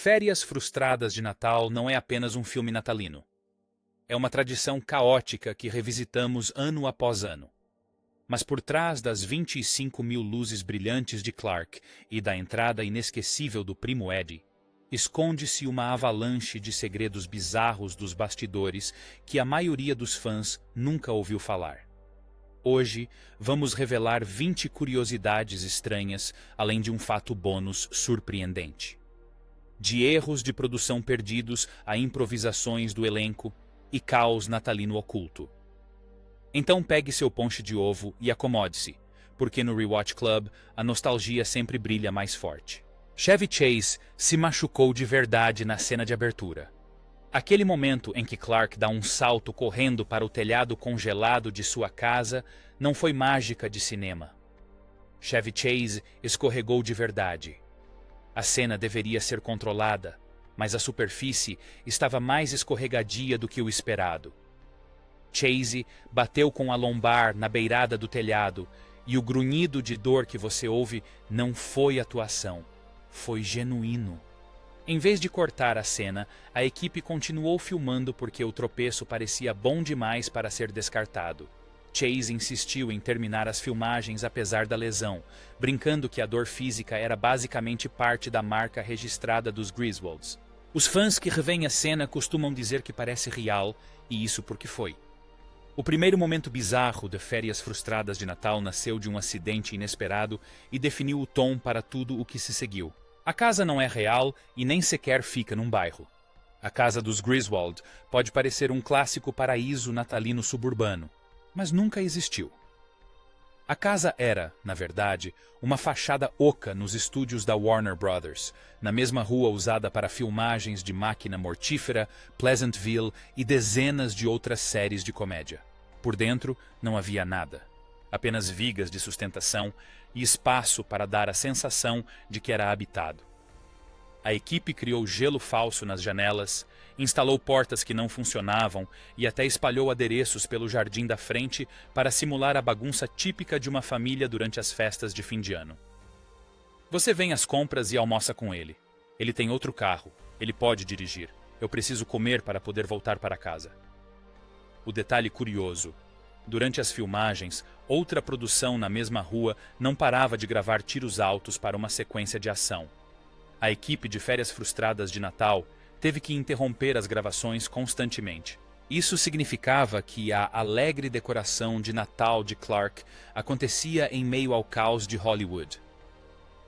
Férias Frustradas de Natal não é apenas um filme natalino. É uma tradição caótica que revisitamos ano após ano. Mas por trás das 25 mil luzes brilhantes de Clark e da entrada inesquecível do primo Eddie, esconde-se uma avalanche de segredos bizarros dos bastidores que a maioria dos fãs nunca ouviu falar. Hoje, vamos revelar 20 curiosidades estranhas, além de um fato bônus surpreendente. De erros de produção perdidos a improvisações do elenco e caos natalino oculto. Então pegue seu ponche de ovo e acomode-se, porque no Rewatch Club a nostalgia sempre brilha mais forte. Chevy Chase se machucou de verdade na cena de abertura. Aquele momento em que Clark dá um salto correndo para o telhado congelado de sua casa não foi mágica de cinema. Chevy Chase escorregou de verdade. A cena deveria ser controlada, mas a superfície estava mais escorregadia do que o esperado. Chase bateu com a lombar na beirada do telhado e o grunhido de dor que você ouve não foi atuação, foi genuíno. Em vez de cortar a cena, a equipe continuou filmando porque o tropeço parecia bom demais para ser descartado. Chase insistiu em terminar as filmagens apesar da lesão, brincando que a dor física era basicamente parte da marca registrada dos Griswolds. Os fãs que revêem a cena costumam dizer que parece real, e isso porque foi. O primeiro momento bizarro de Férias Frustradas de Natal nasceu de um acidente inesperado e definiu o tom para tudo o que se seguiu. A casa não é real e nem sequer fica num bairro. A casa dos Griswold pode parecer um clássico paraíso natalino suburbano, mas nunca existiu. A casa era, na verdade, uma fachada oca nos estúdios da Warner Brothers, na mesma rua usada para filmagens de Máquina Mortífera, Pleasantville e dezenas de outras séries de comédia. Por dentro não havia nada, apenas vigas de sustentação e espaço para dar a sensação de que era habitado. A equipe criou gelo falso nas janelas, instalou portas que não funcionavam e até espalhou adereços pelo jardim da frente para simular a bagunça típica de uma família durante as festas de fim de ano. Você vem às compras e almoça com ele. Ele tem outro carro, ele pode dirigir. Eu preciso comer para poder voltar para casa. O detalhe curioso: durante as filmagens, outra produção na mesma rua não parava de gravar tiros altos para uma sequência de ação. A equipe de Férias Frustradas de Natal teve que interromper as gravações constantemente. Isso significava que a alegre decoração de Natal de Clark acontecia em meio ao caos de Hollywood.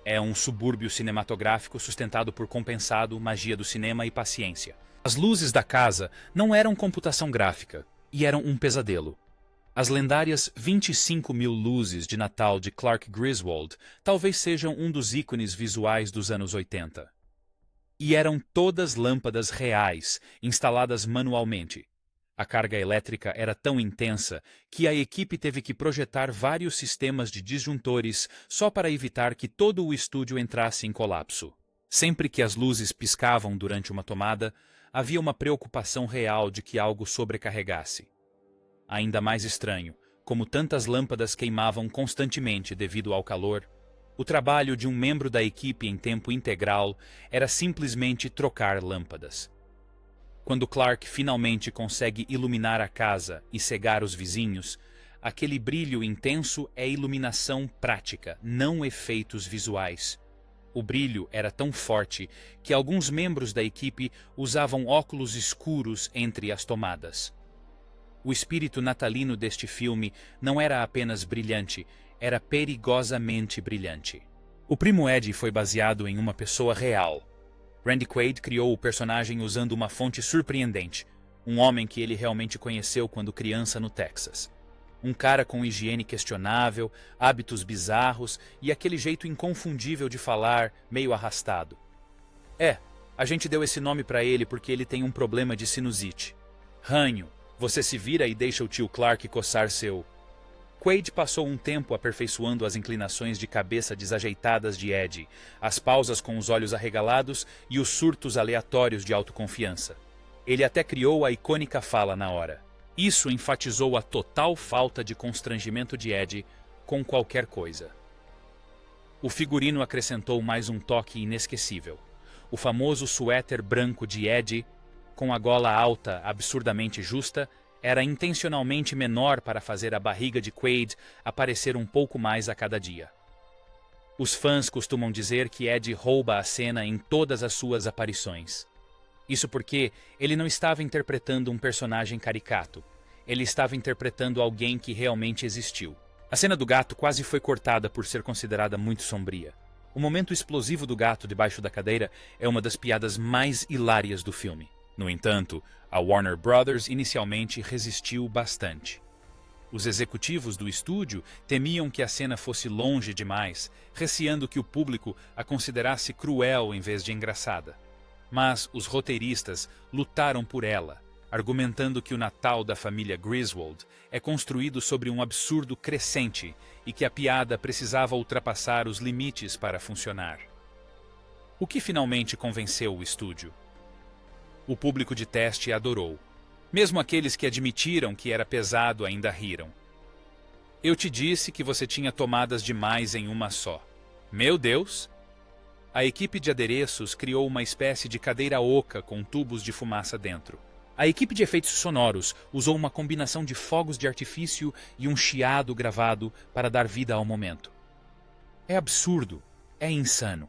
É um subúrbio cinematográfico sustentado por compensado, magia do cinema e paciência. As luzes da casa não eram computação gráfica, e eram um pesadelo. As lendárias 25 mil luzes de Natal de Clark Griswold talvez sejam um dos ícones visuais dos anos 80. E eram todas lâmpadas reais, instaladas manualmente. A carga elétrica era tão intensa que a equipe teve que projetar vários sistemas de disjuntores só para evitar que todo o estúdio entrasse em colapso. Sempre que as luzes piscavam durante uma tomada, havia uma preocupação real de que algo sobrecarregasse. Ainda mais estranho, como tantas lâmpadas queimavam constantemente devido ao calor, o trabalho de um membro da equipe em tempo integral era simplesmente trocar lâmpadas. Quando Clark finalmente consegue iluminar a casa e cegar os vizinhos, aquele brilho intenso é iluminação prática, não efeitos visuais. O brilho era tão forte que alguns membros da equipe usavam óculos escuros entre as tomadas. O espírito natalino deste filme não era apenas brilhante, era perigosamente brilhante. O primo Eddie foi baseado em uma pessoa real. Randy Quaid criou o personagem usando uma fonte surpreendente, um homem que ele realmente conheceu quando criança no Texas. Um cara com higiene questionável, hábitos bizarros e aquele jeito inconfundível de falar, meio arrastado. A gente deu esse nome para ele porque ele tem um problema de sinusite. Ranho. Você se vira e deixa o tio Clark coçar seu... Quaid passou um tempo aperfeiçoando as inclinações de cabeça desajeitadas de Eddie, as pausas com os olhos arregalados e os surtos aleatórios de autoconfiança. Ele até criou a icônica fala na hora. Isso enfatizou a total falta de constrangimento de Eddie com qualquer coisa. O figurino acrescentou mais um toque inesquecível. O famoso suéter branco de Ed, com a gola alta absurdamente justa, era intencionalmente menor para fazer a barriga de Quaid aparecer um pouco mais a cada dia. Os fãs costumam dizer que Ed rouba a cena em todas as suas aparições. Isso porque ele não estava interpretando um personagem caricato. Ele estava interpretando alguém que realmente existiu. A cena do gato quase foi cortada por ser considerada muito sombria. O momento explosivo do gato debaixo da cadeira é uma das piadas mais hilárias do filme. No entanto, a Warner Brothers inicialmente resistiu bastante. Os executivos do estúdio temiam que a cena fosse longe demais, receando que o público a considerasse cruel em vez de engraçada. Mas os roteiristas lutaram por ela, argumentando que o Natal da família Griswold é construído sobre um absurdo crescente e que a piada precisava ultrapassar os limites para funcionar. O que finalmente convenceu o estúdio? O público de teste adorou. Mesmo aqueles que admitiram que era pesado ainda riram. Eu te disse que você tinha tomadas demais em uma só. Meu Deus! A equipe de adereços criou uma espécie de cadeira oca com tubos de fumaça dentro. A equipe de efeitos sonoros usou uma combinação de fogos de artifício e um chiado gravado para dar vida ao momento. É absurdo, é insano.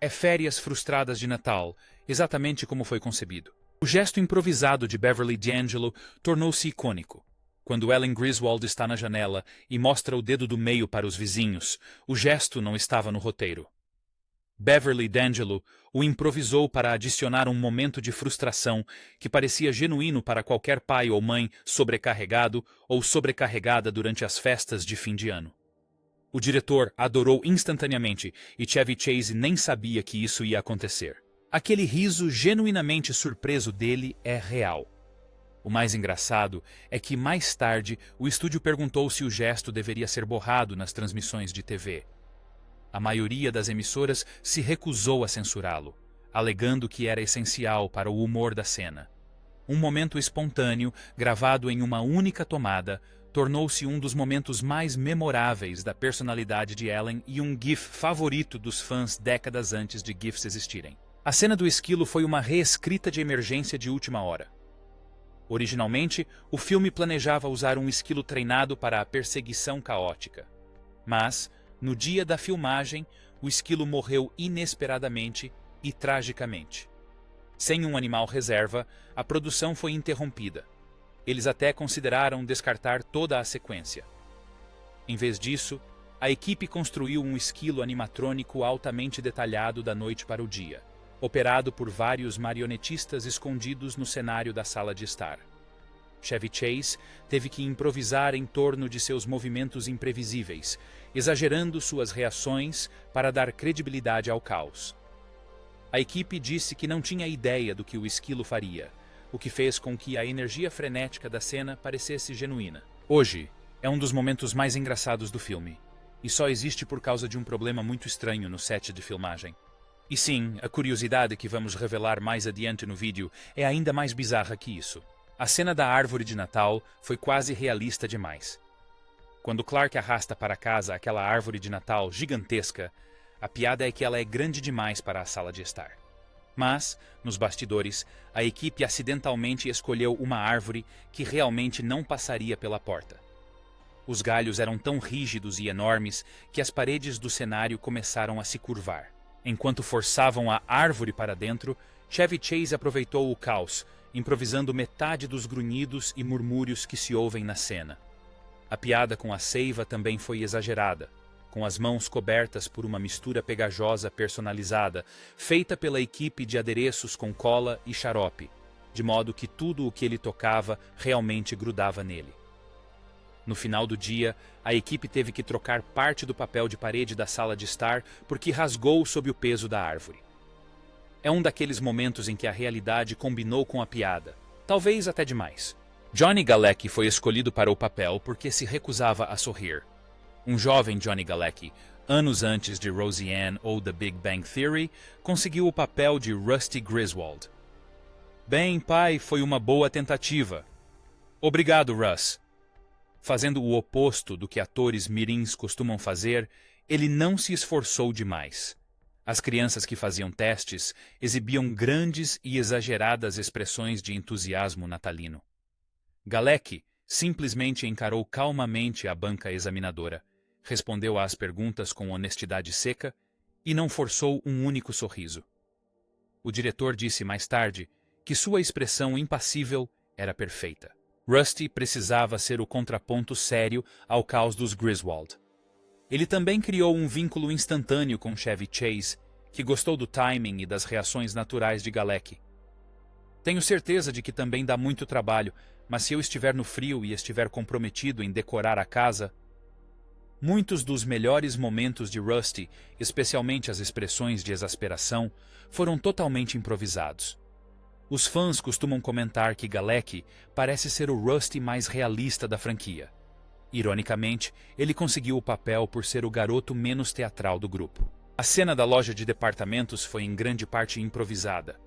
É férias frustradas de Natal, exatamente como foi concebido. O gesto improvisado de Beverly D'Angelo tornou-se icônico. Quando Ellen Griswold está na janela e mostra o dedo do meio para os vizinhos, o gesto não estava no roteiro. Beverly D'Angelo o improvisou para adicionar um momento de frustração que parecia genuíno para qualquer pai ou mãe sobrecarregado ou sobrecarregada durante as festas de fim de ano. O diretor adorou instantaneamente e Chevy Chase nem sabia que isso ia acontecer. Aquele riso genuinamente surpreso dele é real. O mais engraçado é que, mais tarde, o estúdio perguntou se o gesto deveria ser borrado nas transmissões de TV. A maioria das emissoras se recusou a censurá-lo, alegando que era essencial para o humor da cena. Um momento espontâneo, gravado em uma única tomada, tornou-se um dos momentos mais memoráveis da personalidade de Ellen e um GIF favorito dos fãs décadas antes de GIFs existirem. A cena do esquilo foi uma reescrita de emergência de última hora. Originalmente, o filme planejava usar um esquilo treinado para a perseguição caótica. Mas, no dia da filmagem, o esquilo morreu inesperadamente e tragicamente. Sem um animal reserva, a produção foi interrompida. Eles até consideraram descartar toda a sequência. Em vez disso, a equipe construiu um esquilo animatrônico altamente detalhado da noite para o dia, operado por vários marionetistas escondidos no cenário da sala de estar. Chevy Chase teve que improvisar em torno de seus movimentos imprevisíveis, exagerando suas reações para dar credibilidade ao caos. A equipe disse que não tinha ideia do que o esquilo faria, o que fez com que a energia frenética da cena parecesse genuína. Hoje, é um dos momentos mais engraçados do filme, e só existe por causa de um problema muito estranho no set de filmagem. E sim, a curiosidade que vamos revelar mais adiante no vídeo é ainda mais bizarra que isso. A cena da árvore de Natal foi quase realista demais. Quando Clark arrasta para casa aquela árvore de Natal gigantesca, a piada é que ela é grande demais para a sala de estar. Mas, nos bastidores, a equipe acidentalmente escolheu uma árvore que realmente não passaria pela porta. Os galhos eram tão rígidos e enormes que as paredes do cenário começaram a se curvar. Enquanto forçavam a árvore para dentro, Chevy Chase aproveitou o caos, improvisando metade dos grunhidos e murmúrios que se ouvem na cena. A piada com a seiva também foi exagerada, com as mãos cobertas por uma mistura pegajosa personalizada, feita pela equipe de adereços com cola e xarope, de modo que tudo o que ele tocava realmente grudava nele. No final do dia, a equipe teve que trocar parte do papel de parede da sala de estar porque rasgou sob o peso da árvore. É um daqueles momentos em que a realidade combinou com a piada, talvez até demais. Johnny Galecki foi escolhido para o papel porque se recusava a sorrir. Um jovem Johnny Galecki, anos antes de Roseanne ou The Big Bang Theory, conseguiu o papel de Rusty Griswold. Bem, pai, foi uma boa tentativa. Obrigado, Russ. Fazendo o oposto do que atores mirins costumam fazer, ele não se esforçou demais. As crianças que faziam testes exibiam grandes e exageradas expressões de entusiasmo natalino. Galecki simplesmente encarou calmamente a banca examinadora, respondeu às perguntas com honestidade seca e não forçou um único sorriso. O diretor disse mais tarde que sua expressão impassível era perfeita. Rusty precisava ser o contraponto sério ao caos dos Griswold. Ele também criou um vínculo instantâneo com Chevy Chase, que gostou do timing e das reações naturais de Galecki. Tenho certeza de que também dá muito trabalho, mas se eu estiver no frio e estiver comprometido em decorar a casa... Muitos dos melhores momentos de Rusty, especialmente as expressões de exasperação, foram totalmente improvisados. Os fãs costumam comentar que Galecki parece ser o Rusty mais realista da franquia. Ironicamente, ele conseguiu o papel por ser o garoto menos teatral do grupo. A cena da loja de departamentos foi em grande parte improvisada.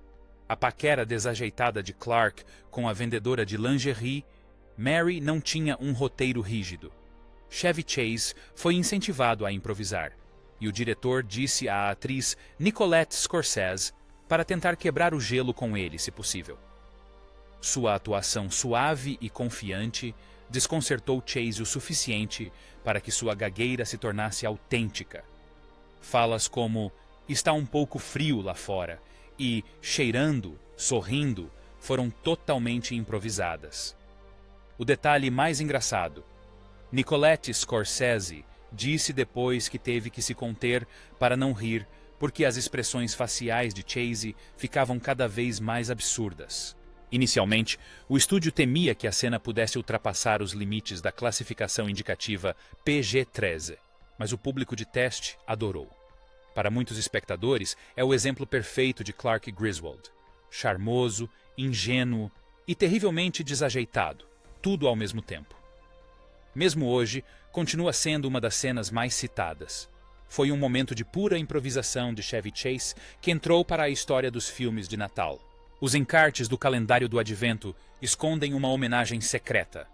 A paquera desajeitada de Clark com a vendedora de lingerie, Mary não tinha um roteiro rígido. Chevy Chase foi incentivado a improvisar, e o diretor disse à atriz Nicolette Scorsese para tentar quebrar o gelo com ele, se possível. Sua atuação suave e confiante desconcertou Chase o suficiente para que sua gagueira se tornasse autêntica. Falas como "está um pouco frio lá fora" e "cheirando, sorrindo" foram totalmente improvisadas. O detalhe mais engraçado: Nicolette Scorsese disse depois que teve que se conter para não rir porque as expressões faciais de Chase ficavam cada vez mais absurdas. Inicialmente, o estúdio temia que a cena pudesse ultrapassar os limites da classificação indicativa PG-13, mas o público de teste adorou. Para muitos espectadores, é o exemplo perfeito de Clark Griswold. Charmoso, ingênuo e terrivelmente desajeitado, tudo ao mesmo tempo. Mesmo hoje, continua sendo uma das cenas mais citadas. Foi um momento de pura improvisação de Chevy Chase que entrou para a história dos filmes de Natal. Os encartes do calendário do Advento escondem uma homenagem secreta.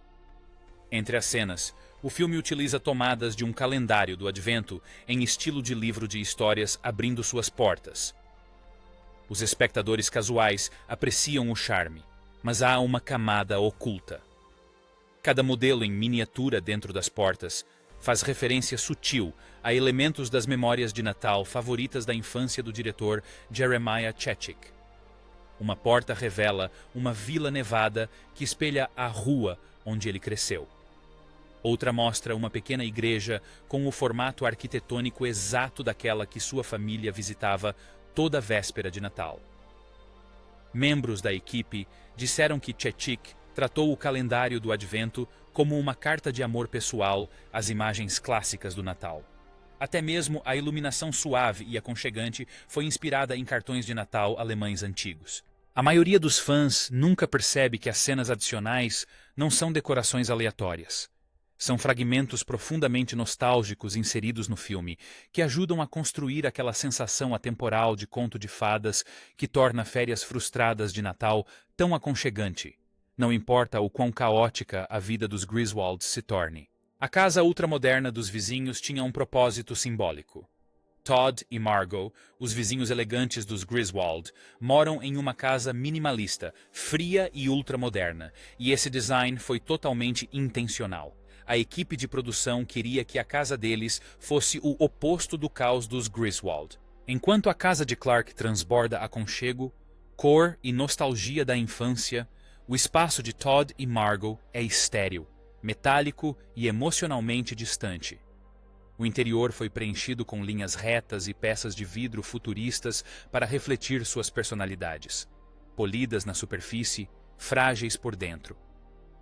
Entre as cenas, o filme utiliza tomadas de um calendário do Advento em estilo de livro de histórias abrindo suas portas. Os espectadores casuais apreciam o charme, mas há uma camada oculta. Cada modelo em miniatura dentro das portas faz referência sutil a elementos das memórias de Natal favoritas da infância do diretor Jeremiah Chechik. Uma porta revela uma vila nevada que espelha a rua onde ele cresceu. Outra mostra uma pequena igreja com o formato arquitetônico exato daquela que sua família visitava toda véspera de Natal. Membros da equipe disseram que Chechik tratou o calendário do Advento como uma carta de amor pessoal às imagens clássicas do Natal. Até mesmo a iluminação suave e aconchegante foi inspirada em cartões de Natal alemães antigos. A maioria dos fãs nunca percebe que as cenas adicionais não são decorações aleatórias. São fragmentos profundamente nostálgicos inseridos no filme, que ajudam a construir aquela sensação atemporal de conto de fadas que torna férias frustradas de Natal tão aconchegante. Não importa o quão caótica a vida dos Griswolds se torne. A casa ultramoderna dos vizinhos tinha um propósito simbólico. Todd e Margot, os vizinhos elegantes dos Griswold, moram em uma casa minimalista, fria e ultramoderna, e esse design foi totalmente intencional. A equipe de produção queria que a casa deles fosse o oposto do caos dos Griswold. Enquanto a casa de Clark transborda aconchego, cor e nostalgia da infância, o espaço de Todd e Margot é estéril, metálico e emocionalmente distante. O interior foi preenchido com linhas retas e peças de vidro futuristas para refletir suas personalidades. Polidas na superfície, frágeis por dentro.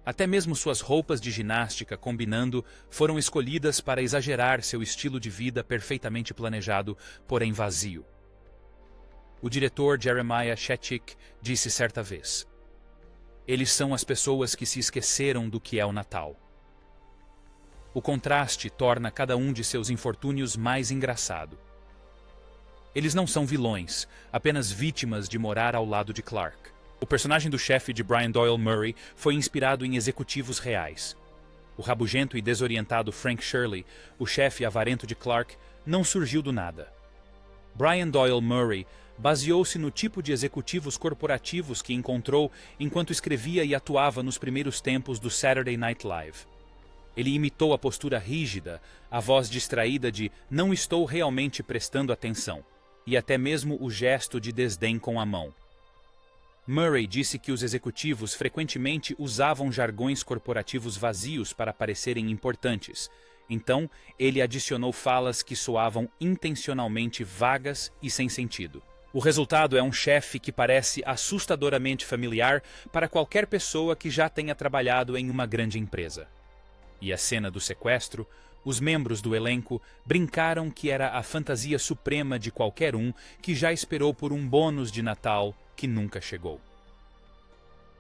Até mesmo suas roupas de ginástica combinando foram escolhidas para exagerar seu estilo de vida perfeitamente planejado, porém vazio. O diretor Jeremiah Chechik disse certa vez: "Eles são as pessoas que se esqueceram do que é o Natal." O contraste torna cada um de seus infortúnios mais engraçado. Eles não são vilões, apenas vítimas de morar ao lado de Clark. O personagem do chefe de Brian Doyle Murray foi inspirado em executivos reais. O rabugento e desorientado Frank Shirley, o chefe avarento de Clark, não surgiu do nada. Brian Doyle Murray baseou-se no tipo de executivos corporativos que encontrou enquanto escrevia e atuava nos primeiros tempos do Saturday Night Live. Ele imitou a postura rígida, a voz distraída de "não estou realmente prestando atenção", e até mesmo o gesto de desdém com a mão. Murray disse que os executivos frequentemente usavam jargões corporativos vazios para parecerem importantes. Então, ele adicionou falas que soavam intencionalmente vagas e sem sentido. O resultado é um chefe que parece assustadoramente familiar para qualquer pessoa que já tenha trabalhado em uma grande empresa. E a cena do sequestro, os membros do elenco brincaram que era a fantasia suprema de qualquer um que já esperou por um bônus de Natal que nunca chegou.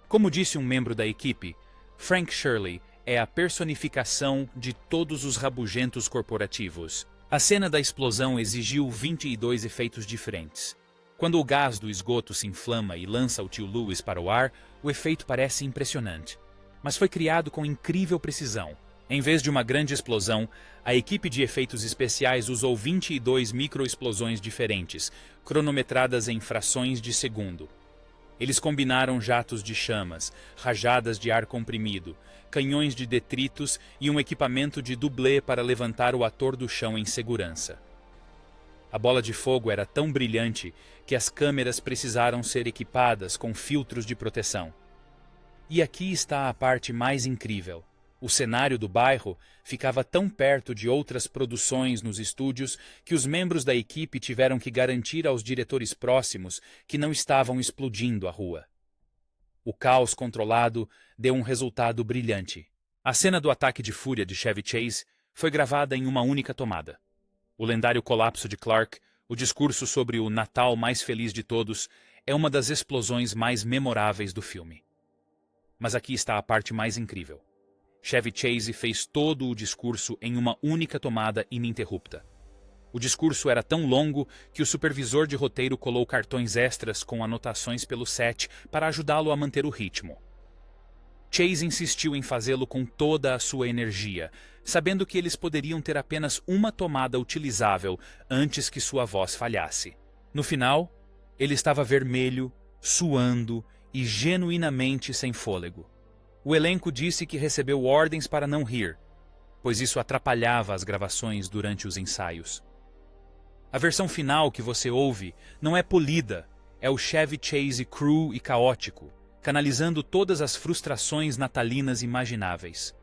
Como disse um membro da equipe, Frank Shirley é a personificação de todos os rabugentos corporativos. A cena da explosão exigiu 22 efeitos diferentes. Quando o gás do esgoto se inflama e lança o tio Louis para o ar, o efeito parece impressionante. Mas foi criado com incrível precisão. Em vez de uma grande explosão, a equipe de efeitos especiais usou 22 microexplosões diferentes, cronometradas em frações de segundo. Eles combinaram jatos de chamas, rajadas de ar comprimido, canhões de detritos e um equipamento de dublê para levantar o ator do chão em segurança. A bola de fogo era tão brilhante que as câmeras precisaram ser equipadas com filtros de proteção. E aqui está a parte mais incrível. O cenário do bairro ficava tão perto de outras produções nos estúdios que os membros da equipe tiveram que garantir aos diretores próximos que não estavam explodindo a rua. O caos controlado deu um resultado brilhante. A cena do ataque de fúria de Chevy Chase foi gravada em uma única tomada. O lendário colapso de Clark, o discurso sobre o Natal mais feliz de todos, é uma das explosões mais memoráveis do filme. Mas aqui está a parte mais incrível. Chevy Chase fez todo o discurso em uma única tomada ininterrupta. O discurso era tão longo que o supervisor de roteiro colou cartões extras com anotações pelo set para ajudá-lo a manter o ritmo. Chase insistiu em fazê-lo com toda a sua energia, sabendo que eles poderiam ter apenas uma tomada utilizável antes que sua voz falhasse. No final, ele estava vermelho, suando e genuinamente sem fôlego. O elenco disse que recebeu ordens para não rir, pois isso atrapalhava as gravações durante os ensaios. A versão final que você ouve não é polida, é o Chevy Chase cru e caótico, canalizando todas as frustrações natalinas imagináveis.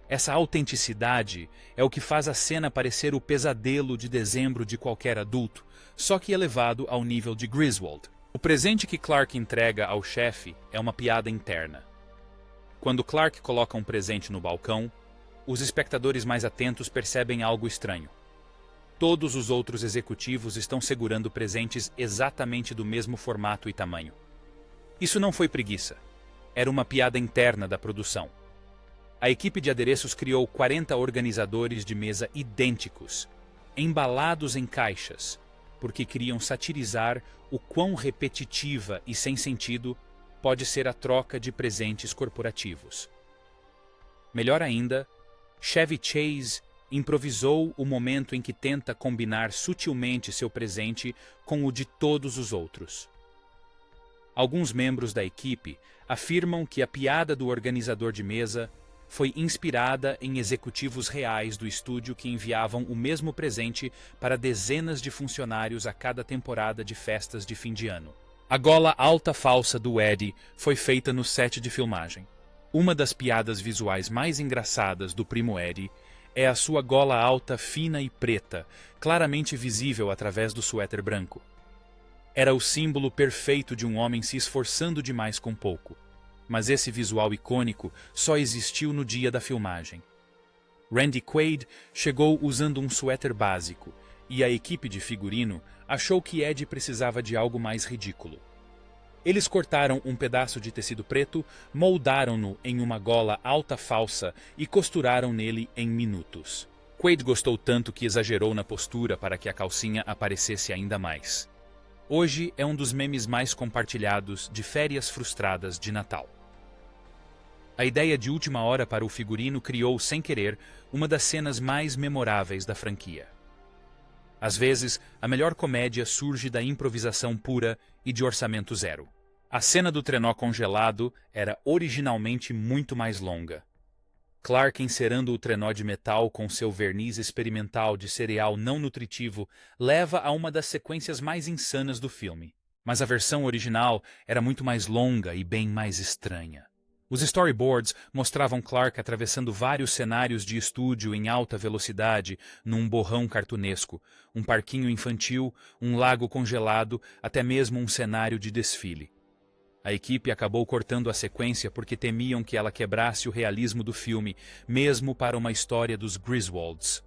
Essa autenticidade é o que faz a cena parecer o pesadelo de dezembro de qualquer adulto, só que elevado ao nível de Griswold. O presente que Clark entrega ao chefe é uma piada interna. Quando Clark coloca um presente no balcão, os espectadores mais atentos percebem algo estranho. Todos os outros executivos estão segurando presentes exatamente do mesmo formato e tamanho. Isso não foi preguiça. Era uma piada interna da produção. A equipe de adereços criou 40 organizadores de mesa idênticos, embalados em caixas, porque queriam satirizar o quão repetitiva e sem sentido pode ser a troca de presentes corporativos. Melhor ainda, Chevy Chase improvisou o momento em que tenta combinar sutilmente seu presente com o de todos os outros. Alguns membros da equipe afirmam que a piada do organizador de mesa foi inspirada em executivos reais do estúdio que enviavam o mesmo presente para dezenas de funcionários a cada temporada de festas de fim de ano. A gola alta falsa do Eddie foi feita no set de filmagem. Uma das piadas visuais mais engraçadas do primo Eddie é a sua gola alta fina e preta, claramente visível através do suéter branco. Era o símbolo perfeito de um homem se esforçando demais com pouco. Mas esse visual icônico só existiu no dia da filmagem. Randy Quaid chegou usando um suéter básico, e a equipe de figurino achou que Ed precisava de algo mais ridículo. Eles cortaram um pedaço de tecido preto, moldaram-no em uma gola alta falsa e costuraram nele em minutos. Quaid gostou tanto que exagerou na postura para que a calcinha aparecesse ainda mais. Hoje é um dos memes mais compartilhados de férias frustradas de Natal. A ideia de última hora para o figurino criou, sem querer, uma das cenas mais memoráveis da franquia. Às vezes, a melhor comédia surge da improvisação pura e de orçamento zero. A cena do trenó congelado era originalmente muito mais longa. Clark encerando o trenó de metal com seu verniz experimental de cereal não nutritivo leva a uma das sequências mais insanas do filme. Mas a versão original era muito mais longa e bem mais estranha. Os storyboards mostravam Clark atravessando vários cenários de estúdio em alta velocidade num borrão cartunesco, um parquinho infantil, um lago congelado, até mesmo um cenário de desfile. A equipe acabou cortando a sequência porque temiam que ela quebrasse o realismo do filme, mesmo para uma história dos Griswolds.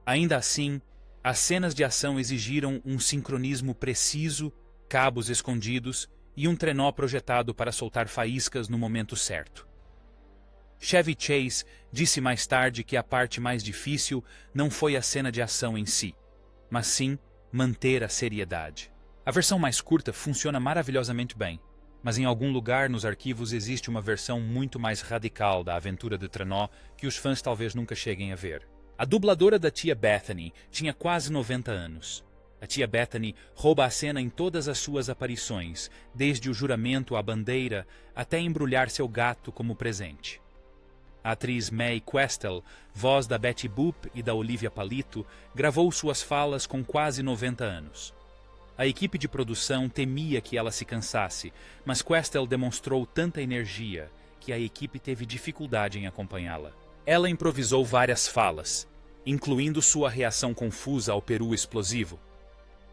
Ainda assim, as cenas de ação exigiram um sincronismo preciso, cabos escondidos e um trenó projetado para soltar faíscas no momento certo. Chevy Chase disse mais tarde que a parte mais difícil não foi a cena de ação em si, mas sim manter a seriedade. A versão mais curta funciona maravilhosamente bem, mas em algum lugar nos arquivos existe uma versão muito mais radical da aventura de trenó que os fãs talvez nunca cheguem a ver. A dubladora da tia Bethany tinha quase 90 anos. A tia Bethany rouba a cena em todas as suas aparições, desde o juramento à bandeira até embrulhar seu gato como presente. A atriz Mae Questel, voz da Betty Boop e da Olivia Palito, gravou suas falas com quase 90 anos. A equipe de produção temia que ela se cansasse, mas Questel demonstrou tanta energia que a equipe teve dificuldade em acompanhá-la. Ela improvisou várias falas, incluindo sua reação confusa ao peru explosivo.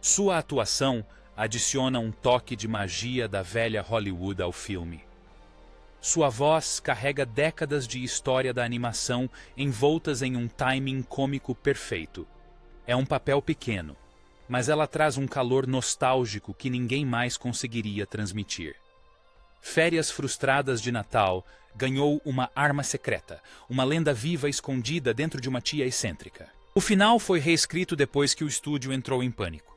Sua atuação adiciona um toque de magia da velha Hollywood ao filme. Sua voz carrega décadas de história da animação envoltas em um timing cômico perfeito. É um papel pequeno, mas ela traz um calor nostálgico que ninguém mais conseguiria transmitir. Férias Frustradas de Natal ganhou uma arma secreta, uma lenda viva escondida dentro de uma tia excêntrica. O final foi reescrito depois que o estúdio entrou em pânico.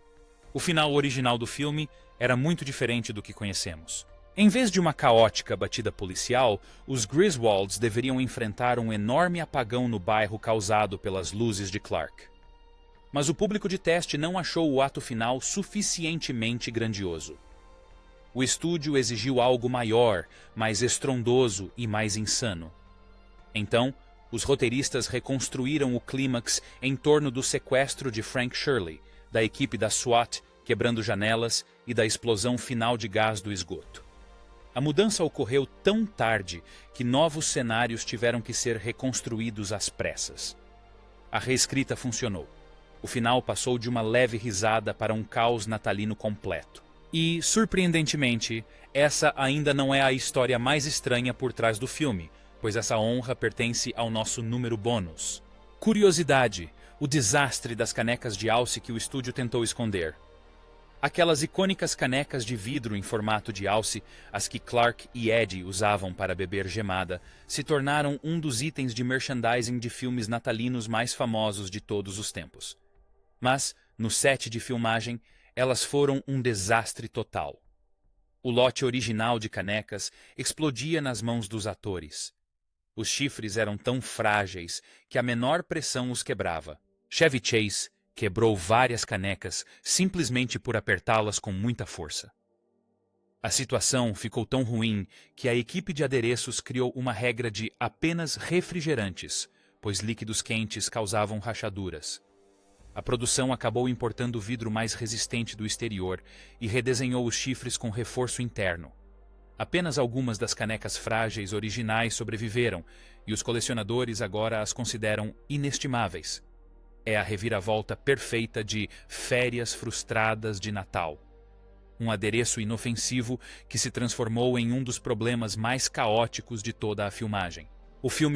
O final original do filme era muito diferente do que conhecemos. Em vez de uma caótica batida policial, os Griswolds deveriam enfrentar um enorme apagão no bairro causado pelas luzes de Clark. Mas o público de teste não achou o ato final suficientemente grandioso. O estúdio exigiu algo maior, mais estrondoso e mais insano. Então, os roteiristas reconstruíram o clímax em torno do sequestro de Frank Shirley, da equipe da SWAT quebrando janelas e da explosão final de gás do esgoto. A mudança ocorreu tão tarde que novos cenários tiveram que ser reconstruídos às pressas. A reescrita funcionou. O final passou de uma leve risada para um caos natalino completo. E, surpreendentemente, essa ainda não é a história mais estranha por trás do filme, pois essa honra pertence ao nosso número bônus. Curiosidade: o desastre das canecas de alce que o estúdio tentou esconder. Aquelas icônicas canecas de vidro em formato de alce, as que Clark e Eddie usavam para beber gemada, se tornaram um dos itens de merchandising de filmes natalinos mais famosos de todos os tempos. Mas, no set de filmagem, elas foram um desastre total. O lote original de canecas explodia nas mãos dos atores. Os chifres eram tão frágeis que a menor pressão os quebrava. Chevy Chase quebrou várias canecas simplesmente por apertá-las com muita força. A situação ficou tão ruim que a equipe de adereços criou uma regra de apenas refrigerantes, pois líquidos quentes causavam rachaduras. A produção acabou importando vidro mais resistente do exterior e redesenhou os chifres com reforço interno. Apenas algumas das canecas frágeis originais sobreviveram, e os colecionadores agora as consideram inestimáveis. É a reviravolta perfeita de Férias Frustradas de Natal. Um adereço inofensivo que se transformou em um dos problemas mais caóticos de toda a filmagem. O filme